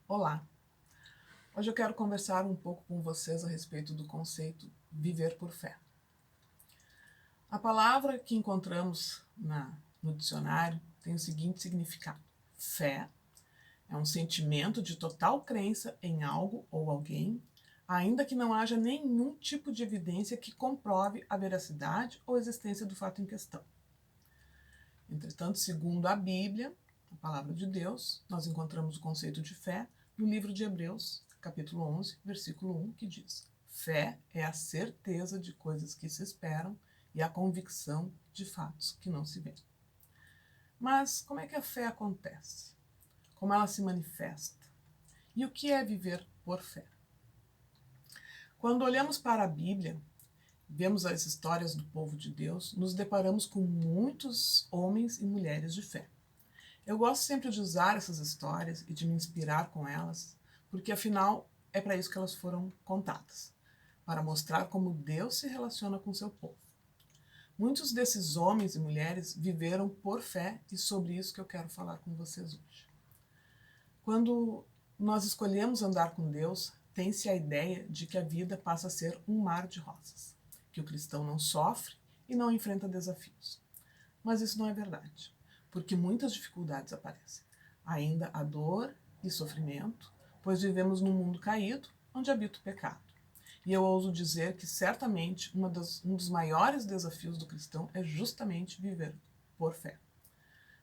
Olá! Hoje eu quero conversar um pouco com vocês a respeito do conceito viver por fé. A palavra que encontramos no dicionário tem o seguinte significado: fé é um sentimento de total crença em algo ou alguém, ainda que não haja nenhum tipo de evidência que comprove a veracidade ou existência do fato em questão. Entretanto, segundo a Bíblia, a palavra de Deus, nós encontramos o conceito de fé no livro de Hebreus, capítulo 11, versículo 1, que diz: fé é a certeza de coisas que se esperam e a convicção de fatos que não se veem. Mas como é que a fé acontece? Como ela se manifesta? E o que é viver por fé? Quando olhamos para a Bíblia, vemos as histórias do povo de Deus, nos deparamos com muitos homens e mulheres de fé. Eu gosto sempre de usar essas histórias e de me inspirar com elas, porque afinal é para isso que elas foram contadas, para mostrar como Deus se relaciona com seu povo. Muitos desses homens e mulheres viveram por fé e sobre isso que eu quero falar com vocês hoje. Quando nós escolhemos andar com Deus, tem-se a ideia de que a vida passa a ser um mar de rosas, que o cristão não sofre e não enfrenta desafios. Mas isso não é verdade, porque muitas dificuldades aparecem. Ainda há dor e sofrimento, pois vivemos num mundo caído, onde habita o pecado. E eu ouso dizer que certamente um dos maiores desafios do cristão é justamente viver por fé.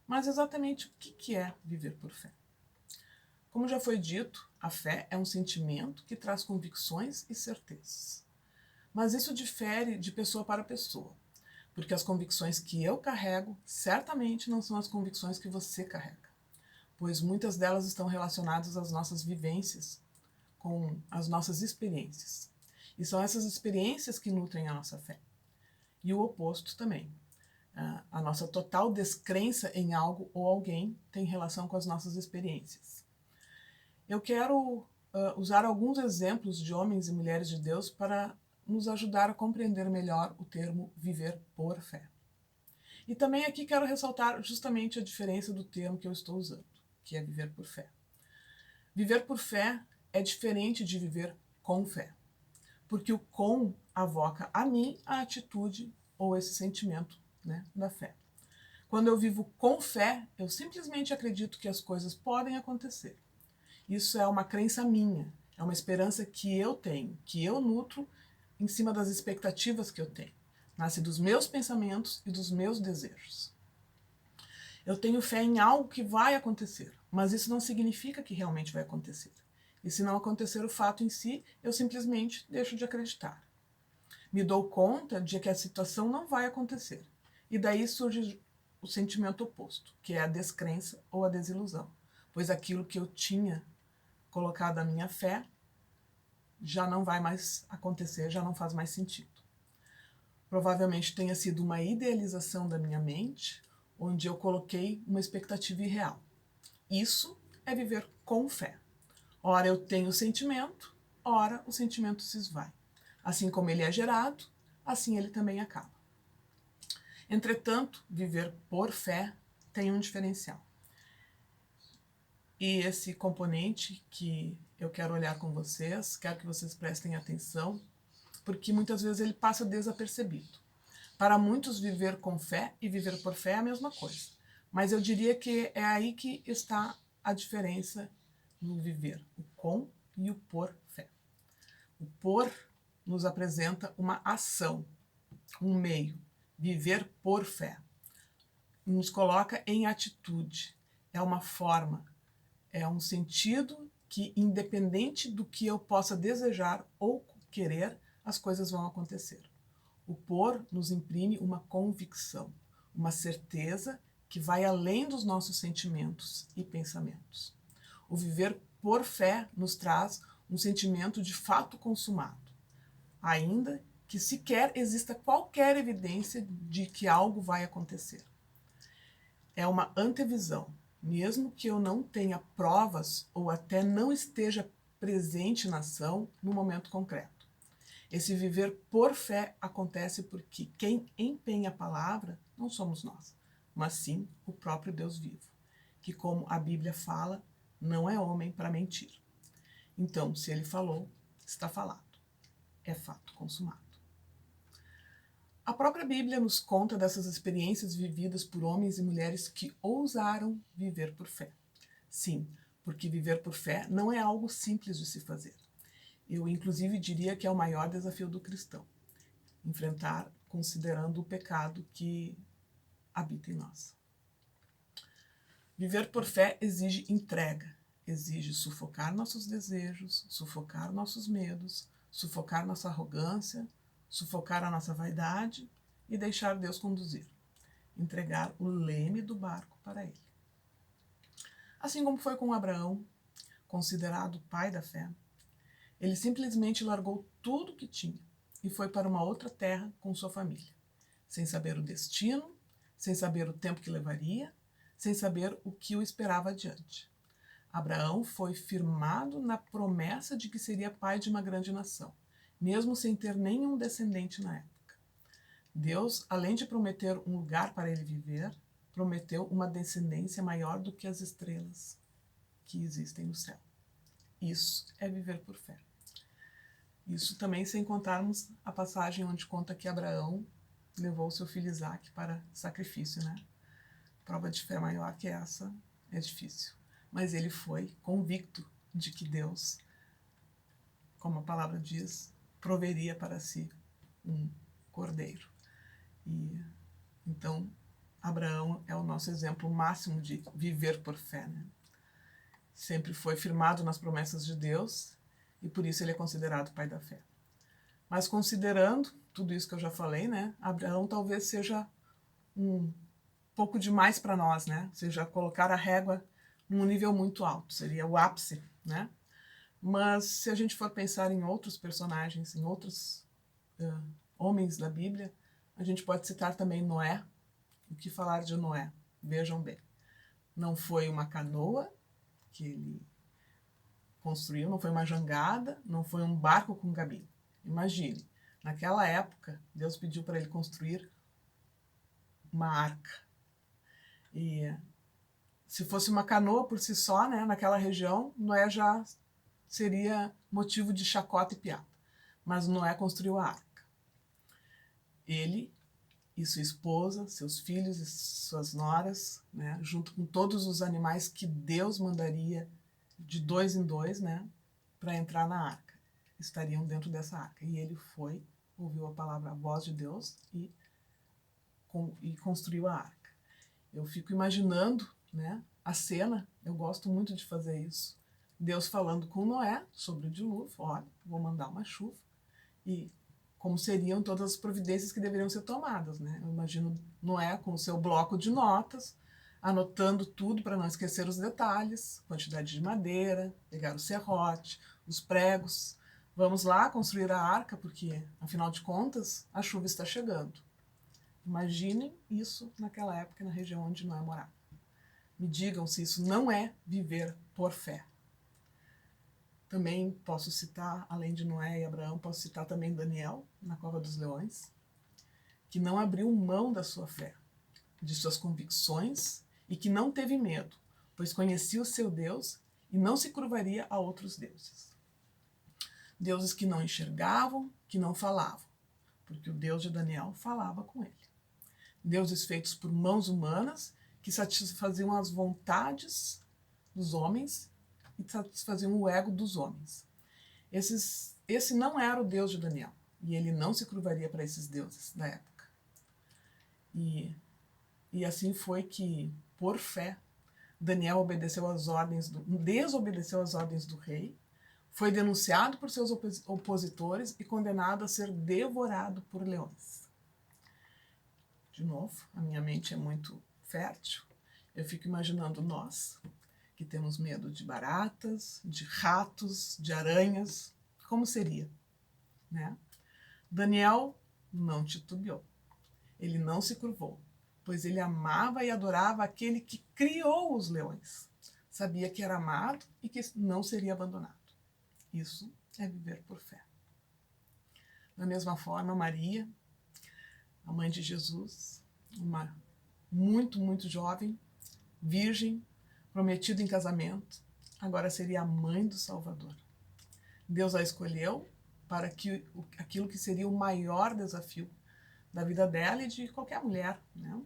Mas exatamente o que é viver por fé? Como já foi dito, a fé é um sentimento que traz convicções e certezas. Mas isso difere de pessoa para pessoa, porque as convicções que eu carrego certamente não são as convicções que você carrega, pois muitas delas estão relacionadas às nossas vivências, com as nossas experiências. E são essas experiências que nutrem a nossa fé. E o oposto também. A nossa total descrença em algo ou alguém tem relação com as nossas experiências. Eu quero usar alguns exemplos de homens e mulheres de Deus para nos ajudar a compreender melhor o termo viver por fé. E também aqui quero ressaltar justamente a diferença do termo que eu estou usando, que é viver por fé. Viver por fé é diferente de viver com fé, porque o com avoca a mim a atitude ou esse sentimento, da fé. Quando eu vivo com fé, eu simplesmente acredito que as coisas podem acontecer. Isso é uma crença minha, é uma esperança que eu tenho, que eu nutro em cima das expectativas que eu tenho. Nasce dos meus pensamentos e dos meus desejos. Eu tenho fé em algo que vai acontecer, mas isso não significa que realmente vai acontecer. E se não acontecer o fato em si, eu simplesmente deixo de acreditar. Me dou conta de que a situação não vai acontecer. E daí surge o sentimento oposto, que é a descrença ou a desilusão, pois aquilo que eu tinha colocado a minha fé já não vai mais acontecer, já não faz mais sentido. Provavelmente tenha sido uma idealização da minha mente, onde eu coloquei uma expectativa irreal. Isso é viver com fé. Ora eu tenho o sentimento, ora o sentimento se esvai. Assim como ele é gerado, assim ele também acaba. Entretanto, viver por fé tem um diferencial. E esse componente que eu quero olhar com vocês, quero que vocês prestem atenção, porque muitas vezes ele passa desapercebido. Para muitos, viver com fé e viver por fé é a mesma coisa. Mas eu diria que é aí que está a diferença no viver, o com e o por fé. O por nos apresenta uma ação, um meio. Viver por fé nos coloca em atitude, é uma forma, é um sentido que, independente do que eu possa desejar ou querer, as coisas vão acontecer. O por nos imprime uma convicção, uma certeza que vai além dos nossos sentimentos e pensamentos. O viver por fé nos traz um sentimento de fato consumado, ainda que sequer exista qualquer evidência de que algo vai acontecer. É uma antevisão, mesmo que eu não tenha provas ou até não esteja presente na ação no momento concreto. Esse viver por fé acontece porque quem empenha a palavra não somos nós, mas sim o próprio Deus vivo, que, como a Bíblia fala, não é homem para mentir. Então, se ele falou, está falado. É fato consumado. A própria Bíblia nos conta dessas experiências vividas por homens e mulheres que ousaram viver por fé. Sim, porque viver por fé não é algo simples de se fazer. Eu, inclusive, diria que é o maior desafio do cristão. Enfrentar considerando o pecado que habita em nós. Viver por fé exige entrega, exige sufocar nossos desejos, sufocar nossos medos, sufocar nossa arrogância, sufocar a nossa vaidade e deixar Deus conduzir. Entregar o leme do barco para Ele. Assim como foi com Abraão, considerado o pai da fé, ele simplesmente largou tudo o que tinha e foi para uma outra terra com sua família, sem saber o destino, sem saber o tempo que levaria, sem saber o que o esperava adiante. Abraão foi firmado na promessa de que seria pai de uma grande nação, mesmo sem ter nenhum descendente na época. Deus, além de prometer um lugar para ele viver, prometeu uma descendência maior do que as estrelas que existem no céu. Isso é viver por fé. Isso também sem contarmos a passagem onde conta que Abraão levou seu filho Isaque para sacrifício, né? Prova de fé maior que essa é difícil. Mas ele foi convicto de que Deus, como a palavra diz, proveria para si um cordeiro. E então Abraão é o nosso exemplo máximo de viver por fé, né? Sempre foi firmado nas promessas de Deus e por isso ele é considerado pai da fé. Mas considerando tudo isso que eu já falei, né, Abraão talvez seja um pouco demais para nós, né? Ou seja, colocar a régua num nível muito alto, seria o ápice, né? Mas se a gente for pensar em outros personagens, em outros homens da Bíblia, a gente pode citar também Noé. O que falar de Noé? Vejam bem. Não foi uma canoa que ele construiu, não foi uma jangada, não foi um barco com cabine. Imagine, naquela época, Deus pediu para ele construir uma arca. E se fosse uma canoa por si só, né, naquela região, Noé já seria motivo de chacota e piada. Mas Noé construiu a arca. Ele e sua esposa, seus filhos e suas noras, né, junto com todos os animais que Deus mandaria de 2 em 2, né, para entrar na arca. Estariam dentro dessa arca. E ele foi, ouviu a palavra, a voz de Deus e construiu a arca. Eu fico imaginando, né, a cena, eu gosto muito de fazer isso. Deus falando com Noé sobre o dilúvio, olha, vou mandar uma chuva, e como seriam todas as providências que deveriam ser tomadas, né? Eu imagino Noé com o seu bloco de notas, anotando tudo para não esquecer os detalhes, quantidade de madeira, pegar o serrote, os pregos. Vamos lá construir a arca, porque, afinal de contas, a chuva está chegando. Imaginem isso naquela época, na região onde Noé morava. Me digam se isso não é viver por fé. Também posso citar, além de Noé e Abraão, posso citar também Daniel, na Cova dos Leões, que não abriu mão da sua fé, de suas convicções e que não teve medo, pois conhecia o seu Deus e não se curvaria a outros deuses. Deuses que não enxergavam, que não falavam, porque o Deus de Daniel falava com ele. Deuses feitos por mãos humanas que satisfaziam as vontades dos homens e satisfaziam o ego dos homens. Esse não era o Deus de Daniel, e ele não se curvaria para esses deuses da época. E assim foi que, por fé, Daniel desobedeceu às ordens do rei, foi denunciado por seus opositores e condenado a ser devorado por leões. De novo, a minha mente é muito fértil. Eu fico imaginando nós, que temos medo de baratas, de ratos, de aranhas. Como seria, né? Daniel não titubeou. Ele não se curvou, pois ele amava e adorava aquele que criou os leões. Sabia que era amado e que não seria abandonado. Isso é viver por fé. Da mesma forma, Maria, a mãe de Jesus, uma muito jovem, virgem, prometida em casamento, agora seria a mãe do Salvador. Deus a escolheu para que aquilo que seria o maior desafio da vida dela e de qualquer mulher, né?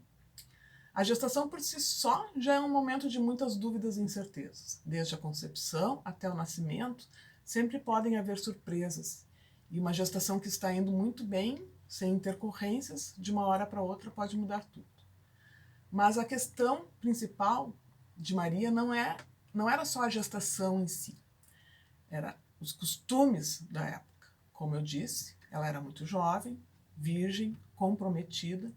A gestação por si só já é um momento de muitas dúvidas e incertezas. Desde a concepção até o nascimento, sempre podem haver surpresas. E uma gestação que está indo muito bem, sem intercorrências, de uma hora para outra pode mudar tudo. Mas a questão principal de Maria não era só a gestação em si, era os costumes da época. Como eu disse, ela era muito jovem, virgem, comprometida.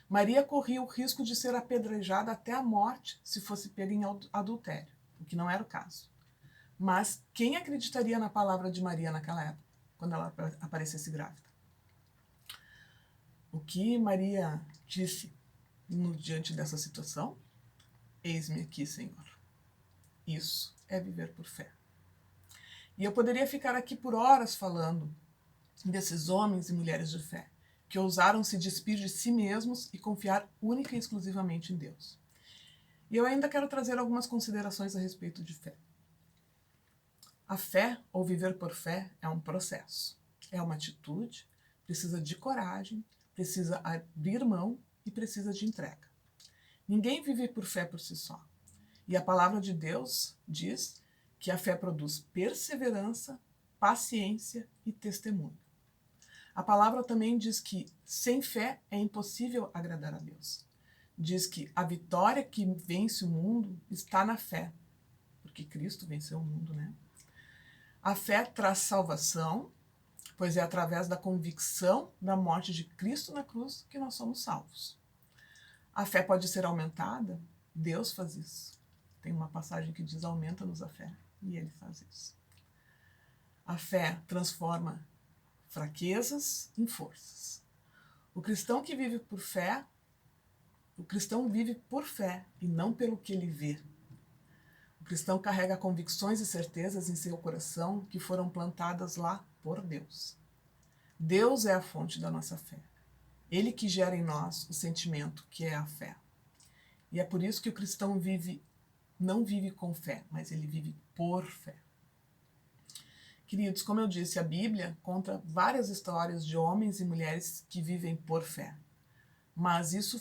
Maria corria o risco de ser apedrejada até a morte se fosse pega em adultério, o que não era o caso. Mas quem acreditaria na palavra de Maria naquela época, quando ela aparecesse grávida? O que Maria disse diante dessa situação? Eis-me aqui, Senhor. Isso é viver por fé. E eu poderia ficar aqui por horas falando desses homens e mulheres de fé, que ousaram se despir de si mesmos e confiar única e exclusivamente em Deus. E eu ainda quero trazer algumas considerações a respeito de fé. A fé, ou viver por fé, é um processo, é uma atitude, precisa de coragem, precisa abrir mão e precisa de entrega. Ninguém vive por fé por si só. E a palavra de Deus diz que a fé produz perseverança, paciência e testemunho. A palavra também diz que sem fé é impossível agradar a Deus. Diz que a vitória que vence o mundo está na fé, porque Cristo venceu o mundo, né? A fé traz salvação, pois é através da convicção da morte de Cristo na cruz que nós somos salvos. A fé pode ser aumentada? Deus faz isso. Tem uma passagem que diz: aumenta-nos a fé, e Ele faz isso. A fé transforma fraquezas em forças. O cristão que vive por fé, o cristão vive por fé e não pelo que ele vê. O cristão carrega convicções e certezas em seu coração que foram plantadas lá por Deus. Deus é a fonte da nossa fé. Ele que gera em nós o sentimento que é a fé. E é por isso que o cristão não vive com fé, mas ele vive por fé. Queridos, como eu disse, a Bíblia conta várias histórias de homens e mulheres que vivem por fé. Mas isso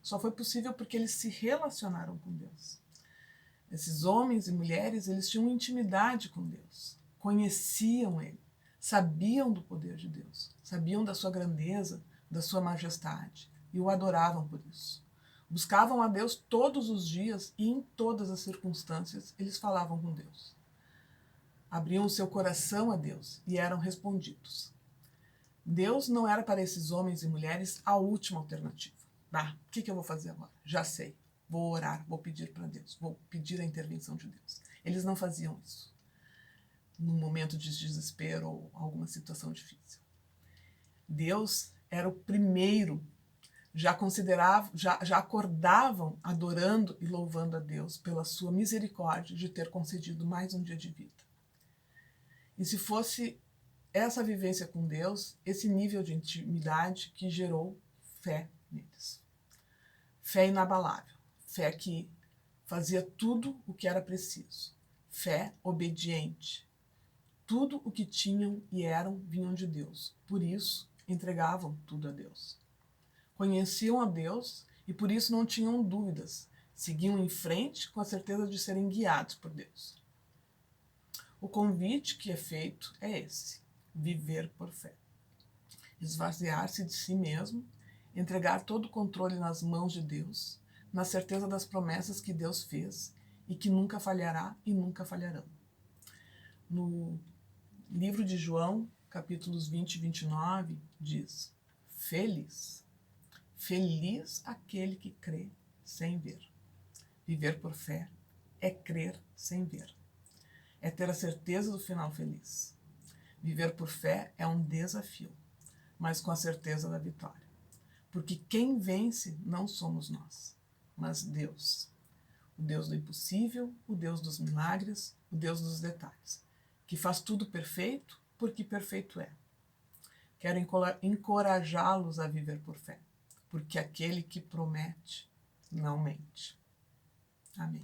só foi possível porque eles se relacionaram com Deus. Esses homens e mulheres, eles tinham intimidade com Deus, conheciam Ele, sabiam do poder de Deus, sabiam da sua grandeza, da sua majestade, e o adoravam por isso. Buscavam a Deus todos os dias e em todas as circunstâncias eles falavam com Deus. Abriam o seu coração a Deus e eram respondidos. Deus não era para esses homens e mulheres a última alternativa. O que eu vou fazer agora? Já sei. Vou orar, vou pedir para Deus, vou pedir a intervenção de Deus. Eles não faziam isso num momento de desespero ou alguma situação difícil. Deus era o primeiro, já acordavam adorando e louvando a Deus pela sua misericórdia de ter concedido mais um dia de vida. E se fosse essa vivência com Deus, esse nível de intimidade que gerou fé neles. Fé inabalável, fé que fazia tudo o que era preciso, fé obediente. Tudo o que tinham e eram vinham de Deus, por isso entregavam tudo a Deus. Conheciam a Deus e por isso não tinham dúvidas, seguiam em frente com a certeza de serem guiados por Deus. O convite que é feito é esse: viver por fé. Esvaziar-se de si mesmo, entregar todo o controle nas mãos de Deus, na certeza das promessas que Deus fez e que nunca falhará e nunca falharão. No livro de João, capítulos 20 e 29, diz: feliz aquele que crê sem ver. Viver por fé é crer sem ver. É ter a certeza do final feliz. Viver por fé é um desafio, mas com a certeza da vitória. Porque quem vence não somos nós, mas Deus. O Deus do impossível, o Deus dos milagres, o Deus dos detalhes, que faz tudo perfeito porque perfeito é. Quero encorajá-los a viver por fé, porque aquele que promete não mente. Amém.